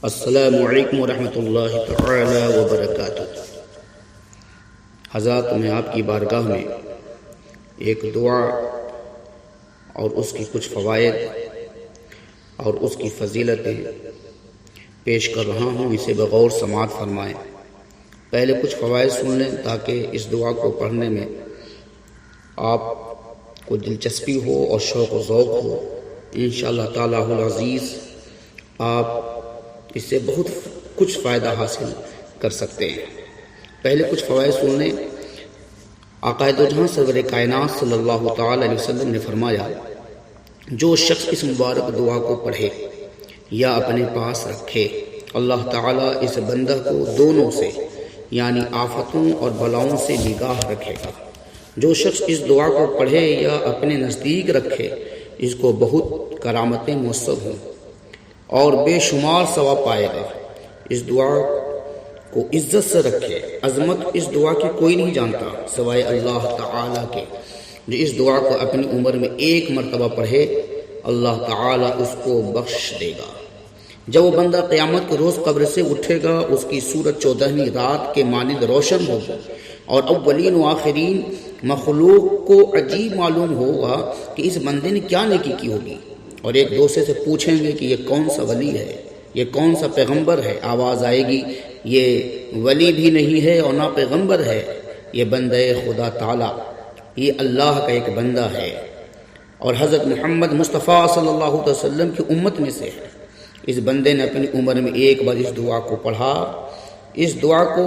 السلام علیکم ورحمۃ اللہ تعالی وبرکاتہ۔ حضرات، میں آپ کی بارگاہ میں ایک دعا اور اس کی کچھ فوائد اور اس کی فضیلتیں پیش کر رہا ہوں، اسے بغور سماعت فرمائیں۔ پہلے کچھ فوائد سن لیں تاکہ اس دعا کو پڑھنے میں آپ کو دلچسپی ہو اور شوق و ذوق ہو۔ انشاءاللہ تعالیٰ العزیز آپ اس سے بہت کچھ فائدہ حاصل کر سکتے ہیں۔ پہلے کچھ فوائد سن لیں۔ آقا دو جہاں سرور کائنات صلی اللہ تعالی علیہ وسلم نے فرمایا، جو شخص اس مبارک دعا کو پڑھے یا اپنے پاس رکھے، اللہ تعالیٰ اس بندہ کو دونوں سے یعنی آفتوں اور بلاؤں سے نگاہ رکھے گا۔ جو شخص اس دعا کو پڑھے یا اپنے نزدیک رکھے، اس کو بہت کرامتیں میسر ہوں اور بے شمار ثواب پائے گا۔ اس دعا کو عزت سے رکھے۔ عظمت اس دعا کی کوئی نہیں جانتا سوائے اللہ تعالیٰ کے۔ جو اس دعا کو اپنی عمر میں ایک مرتبہ پڑھے، اللہ تعالیٰ اس کو بخش دے گا۔ جب وہ بندہ قیامت کے روز قبر سے اٹھے گا، اس کی صورت 14ویں رات کے مانند روشن ہوگی اور اولین و آخرین مخلوق کو عجیب معلوم ہوگا کہ اس بندے نے کیا نیکی کی ہوگی، اور ایک دوسرے سے پوچھیں گے کہ یہ کون سا ولی ہے، یہ کون سا پیغمبر ہے۔ آواز آئے گی، یہ ولی بھی نہیں ہے اور نہ پیغمبر ہے، یہ بندہ خدا تعالیٰ، یہ اللہ کا ایک بندہ ہے اور حضرت محمد مصطفیٰ صلی اللہ علیہ وسلم کی امت میں سے ہے۔ اس بندے نے اپنی عمر میں ایک بار اس دعا کو پڑھا۔ اس دعا کو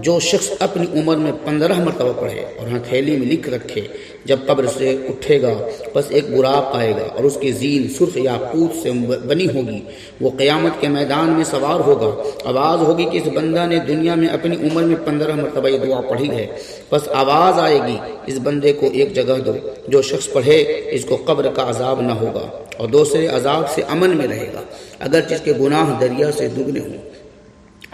جو شخص اپنی عمر میں 15 مرتبہ پڑھے اور ہتھیلی میں لکھ رکھے، جب قبر سے اٹھے گا بس ایک براق آئے گا اور اس کی زین سرخ یاقوت سے بنی ہوگی۔ وہ قیامت کے میدان میں سوار ہوگا۔ آواز ہوگی کہ اس بندہ نے دنیا میں اپنی عمر میں 15 مرتبہ یہ دعا پڑھی ہے۔ بس آواز آئے گی، اس بندے کو ایک جگہ دو۔ جو شخص پڑھے، اس کو قبر کا عذاب نہ ہوگا اور دوسرے عذاب سے امن میں رہے گا، اگرچہ اس کے گناہ دریا سے دگنے ہوں۔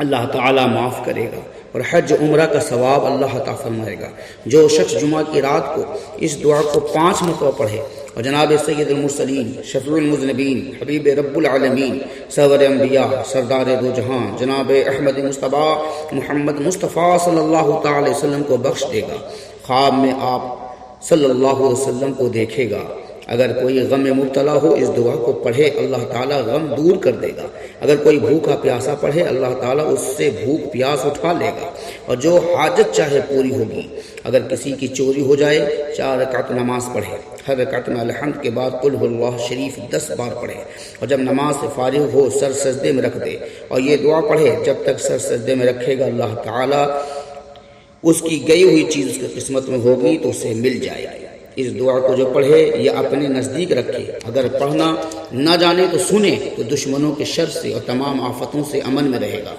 اللہ تعالیٰ معاف کرے گا اور حج عمرہ کا ثواب اللہ عطا فرمائے گا۔ جو شخص جمعہ کی رات کو اس دعا کو 5 مرتبہ پڑھے اور جناب سید المرسلین، شفیع المذنبین، حبیب رب العالمین، سرور انبیاء، سردار دو جہاں جناب احمد مصطفیٰ محمد مصطفیٰ صلی اللہ تعالی علیہ وسلم کو بخش دے گا۔ خواب میں آپ صلی اللہ علیہ وسلم کو دیکھے گا۔ اگر کوئی غم میں مبتلا ہو، اس دعا کو پڑھے، اللہ تعالیٰ غم دور کر دے گا۔ اگر کوئی بھوکا پیاسا پڑھے، اللہ تعالیٰ اس سے بھوک پیاس اٹھا لے گا اور جو حاجت چاہے پوری ہوگی۔ اگر کسی کی چوری ہو جائے، 4 رکعت نماز پڑھے، ہر رکعت میں الحمد کے بعد قل هو اللہ شریف 10 بار پڑھے اور جب نماز سے فارغ ہو سر سجدے میں رکھ دے اور یہ دعا پڑھے۔ جب تک سر سجدے میں رکھے گا، اللہ تعالیٰ اس کی گئی ہوئی چیز اس کی قسمت میں ہوگی تو اسے مل جائے گی۔ اس دعا کو جو پڑھے یا اپنے نزدیک رکھے، اگر پڑھنا نہ جانے تو سنے، تو دشمنوں کے شر سے اور تمام آفتوں سے امن میں رہے گا۔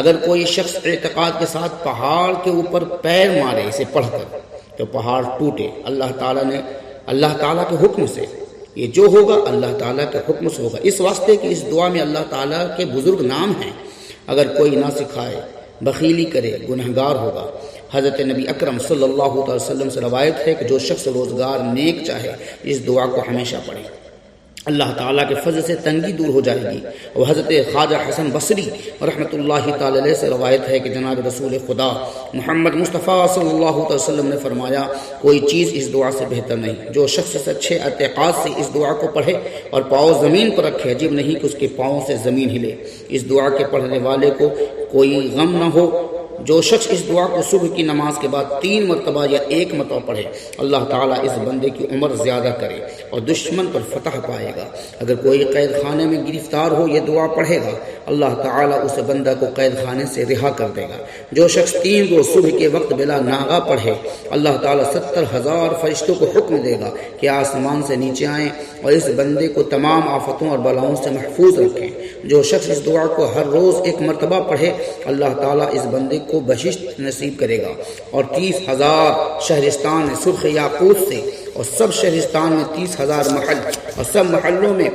اگر کوئی شخص اعتقاد کے ساتھ پہاڑ کے اوپر پیر مارے اسے پڑھ کر، تو پہاڑ ٹوٹے اللہ تعالیٰ کے حکم سے۔ یہ جو ہوگا اللہ تعالیٰ کے حکم سے ہوگا، اس واسطے کہ اس دعا میں اللہ تعالیٰ کے بزرگ نام ہیں۔ اگر کوئی نہ سکھائے، بخیلی کرے، گنہگار ہوگا۔ حضرت نبی اکرم صلی اللہ علیہ وسلم سے روایت ہے کہ جو شخص روزگار نیک چاہے، اس دعا کو ہمیشہ پڑھے، اللہ تعالیٰ کے فضل سے تنگی دور ہو جائے گی۔ اور حضرت خواجہ حسن بصری رحمۃ اللہ تعالی علیہ سے روایت ہے کہ جناب رسول خدا محمد مصطفیٰ صلی اللہ علیہ وسلم نے فرمایا، کوئی چیز اس دعا سے بہتر نہیں۔ جو شخص سچے اعتقاد سے اس دعا کو پڑھے اور پاؤں زمین پر رکھے، عجیب نہیں کہ اس کے پاؤں سے زمین ہلے۔ اس دعا کے پڑھنے والے کو کوئی غم نہ ہو۔ جو شخص اس دعا کو صبح کی نماز کے بعد 3 مرتبہ یا 1 مرتبہ پڑھے، اللہ تعالیٰ اس بندے کی عمر زیادہ کرے اور دشمن پر فتح پائے گا۔ اگر کوئی قید خانے میں گرفتار ہو، یہ دعا پڑھے گا، اللہ تعالیٰ اس بندہ کو قید خانے سے رہا کر دے گا۔ جو شخص 3 روز صبح کے وقت بلا ناغہ پڑھے، اللہ تعالیٰ 70,000 فرشتوں کو حکم دے گا کہ آسمان سے نیچے آئیں اور اس بندے کو تمام آفتوں اور بلاؤں سے محفوظ رکھیں۔ جو شخص اس دعا کو ہر روز 1 مرتبہ پڑھے، اللہ تعالیٰ اس بندے کو بہشت نصیب کرے گا اور 30,000 شہرستان سرخ یاقوت سے، اور سب شہرستان میں 30,000 محل اور سب محلوں میں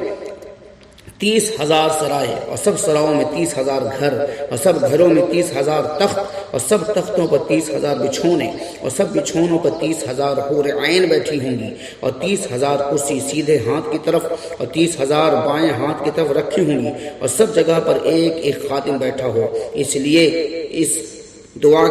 30,000 سرائے اور سب سراؤں میں 30,000 گھر اور سب گھروں میں 30,000 تخت اور سب تختوں پر 30,000 بچھونے اور سب بچھونوں پر 30,000 حور عین بیٹھی ہوں گی اور 30,000 کرسی سیدھے ہاتھ کی طرف اور 30,000 بائیں ہاتھ کی طرف رکھی ہوں گی اور سب جگہ پر ایک ایک خادم بیٹھا ہو، اس لیے اس دعا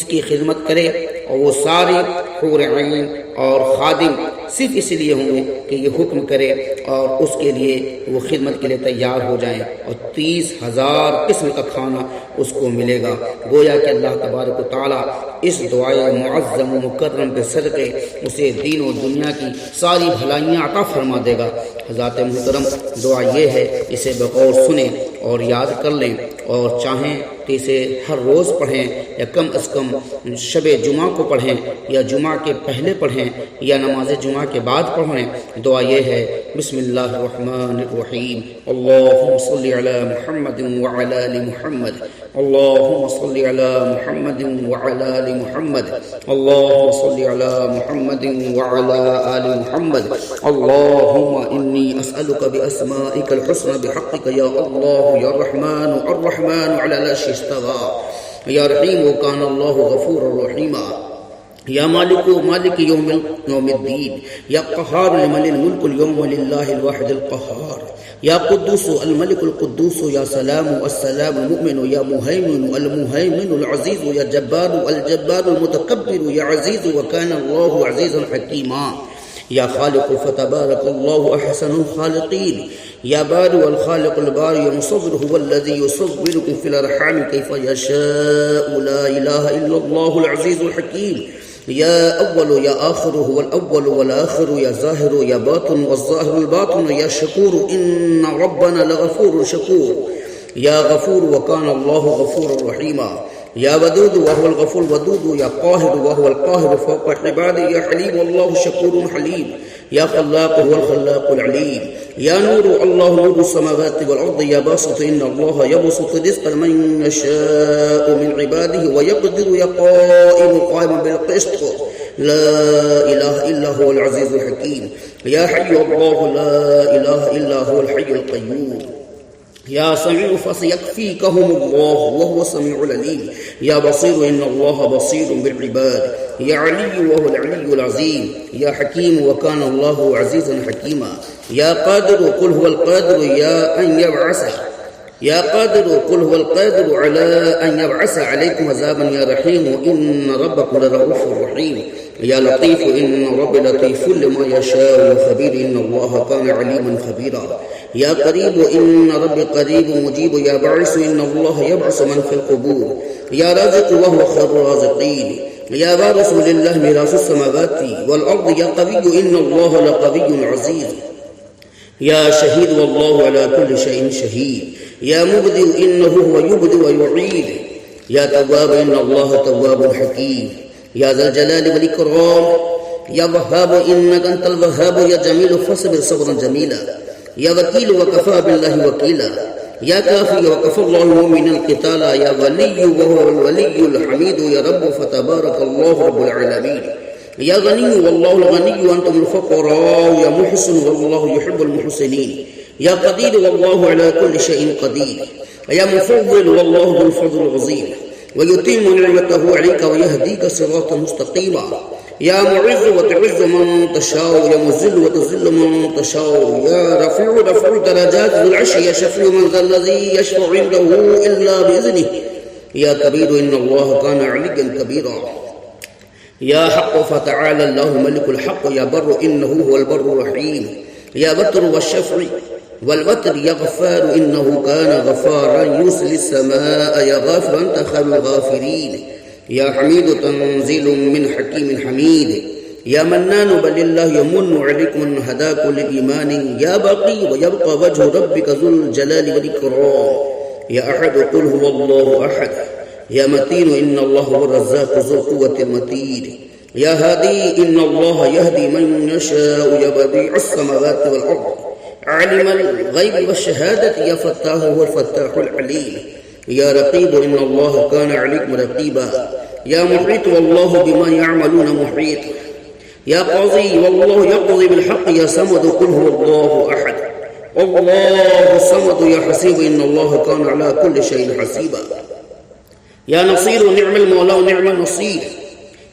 کی خدمت کرے اور وہ سارے حور عین اور خادم صرف اس لیے ہوں گے کہ یہ حکم کرے اور اس کے لیے وہ خدمت کے لیے تیار ہو جائیں اور 30,000 قسم کا کھانا اس کو ملے گا۔ گویا کہ اللہ تبارک و تعالیٰ اس دعائے معظم و مکرم کے صدقے اسے دین و دنیا کی ساری بھلائیاں عطا فرما دے گا۔ حضرات محترم، دعا یہ ہے، اسے بغور سنیں اور یاد کر لیں، اور چاہیں کہ اسے ہر روز پڑھیں یا کم از کم شب جمعہ کو پڑھیں یا جمعہ کے پہلے پڑھیں یا نماز جمعہ کے بعد پڑھیں۔ دعا یہ ہے، بسم اللہ الرحمن الرحیم، اللہم صلی علی محمد وعلی آل محمد، اللہم صلی علی محمد وعلی آل محمد، اللہم صلی علی محمد وعلی آل محمد، اللہم انی اسألک باسمائک الحسنى بحقک یا اللہ یا رحمن الرحمن علی العرش استوى یا رحیم وکان اللہ غفورا رحیما یا مالک یوم الدین یا قہار لمن الملک اليوم للہ الواحد القہار یا قدوس الملک القدوس یا سلام السلام المؤمن یا مہیمن المہیمن العزیز یا جبار الجبار المتکبر یا عزیز وکان اللہ عزیزا حکیما یا خالق فتبارک اللہ احسن الخالقین یا بارئ الخالق البارئ مصور هو الذي يصوركم في الارحام كيف يشاء لا اله الا الله العزيز الحكيم یا اول یا آخر هو الاول والآخر یا ظاہر یا باطن والظاہر الباطن یا شکور ان ربنا لغفور شکور یا غفور وکان اللہ غفور رحیما یا ودود وهو الغفور ودود یا قاہر وهو القاہر فوق عباده یا حلیم واللہ شکور حلیم یا خلاق هو الخلاق العلیم یا نور اللہ نور السماوات والارض یا باسط ان اللہ یبسط رزق من یشاء من عباده ویقدر یا قائم بالقسط لا الہ الا هو العزیز الحکیم یا حی اللہ لا الہ الا هو الحی القیوم یا سمیع فسیکفیکہم اللہ وهو السمیع العلیم یا بصیر ان اللہ بصیر بالعباد یا علی وهو العلی العظیم یا حکیم وکان اللہ عزیزا حکیما یا قادر قل هو القادر یا ان یبعث یا قادر قل هو القادر على ان يبعث عليكم عذابا یا رحیم ان ربکم لرؤوف رحیم یا لطیف ان رب لطیف لما یشاء خبیر ان اللہ کان علیما خبیرا یا قریب ان رب قریب مجیب یا باعث ان اللہ یبعث من فی القبور یا رازق وهو خیر الرازقین یا وارث للہ میراث السماوات والارض یا قوی ان اللہ لقوی عزیز یا شہید واللہ علی کل شیء شہید یا مبدئ انه هو يبدئ ويعيد یا تواب ان اللہ تواب حکیم یا ذا الجلال والاکرام یا وهاب انك انت الوهاب یا جمیل فاصبر صبرا جمیلا یا وکیل وکفى بالله وکیلا یا کافی وکفى الله المؤمنین القتال یا ولی وهو الولی الحمید یا رب فتبارک اللہ رب العالمین یا غنی واللہ الغنی وانتم الفقراء یا محسن واللہ يحب المحسنین یا قدیر واللہ علی کل شیء قدیر یا مفضل واللہ ذو الفضل العظیم ويتم نعمته عليك ويهديك صراطا مستقيما يا معز وتعز من تشاء يا مذل وتذل من تشاء يا رفيع درجات ذو العرش يا شفيع من ذا الذي يشفع عنده إلا بإذنه يا كبير إن الله كان عليا كبيرا يا حق فتعالى الله ملك الحق يا بر إنه هو البر الرحيم يا بتر والشفع والوتر يا غفار إنه كان غفارا يرسل السماء يا غافر أنت خير الغافرين يا حميد تنزيل من حكيم حميد يا منان بل الله يمن عليكم أن هداكم للإيمان يا بقي ويبقى وجه ربك ذو الجلال والإكرام يا أحد قل هو الله أحد يا متين إن الله هو الرزاق ذو القوة المتين يا هادي إن الله يهدي من يشاء يا بديع السماوات والأرض عالم الغيب والشهادة يا فتاح هو الفتاح العليم يا رقيب إن الله كان عليكم رقيبا يا محيط والله بما يعملون محيط يا قاضي والله يقضي بالحق يا صمد قل هو الله أحد الله الصمد يا حسيب إن الله كان على كل شيء حسيبا يا نصير نعم المولى ونعم النصير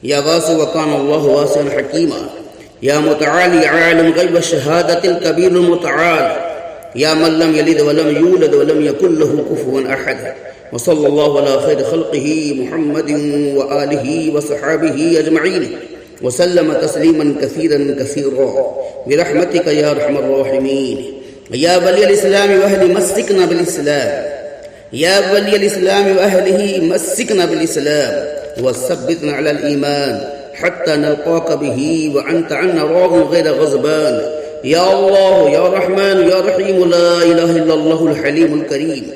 يا غاث وكان الله واسعا حكيما يا متعالي عالم غيب الشهادة الكبير المتعال يا من لم يلد ولم يولد ولم يكن له كفوا أحد وصلى الله على خير خلقه محمد وآله وصحابه أجمعين وسلم تسليما كثيرا كثيرا برحمتك يا أرحم الراحمين يا ولي الإسلام وأهل مسكنا بالإسلام يا ولي الإسلام وأهله مسكنا بالإسلام وثبتنا على الإيمان حتى نلقاك به وأنت عنا راض غير غضبان يا الله يا رحمن يا رحيم لا إله إلا الله الحليم الكريم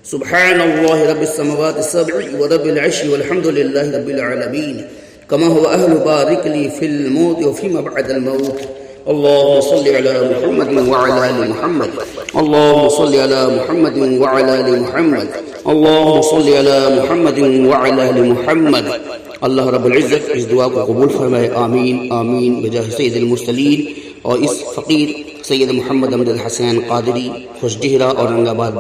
سبحان الله رب السماوات السبع ورب العرش والحمد لله رب العالمين كما هو أهل بارك لي في الموت وفيما بعد الموت اللهم صل على محمد وعلى آل محمد اللهم صل على محمد وعلى آل محمد اللهم صل على محمد وعلى آل محمد اللہ رب العزت اس دعا کو قبول فرمائے آمین آمین بجاہ سید المرسلین اور اس فقیر سید محمد امجد حسین قادری خوشڈہرہ اورنگ آباد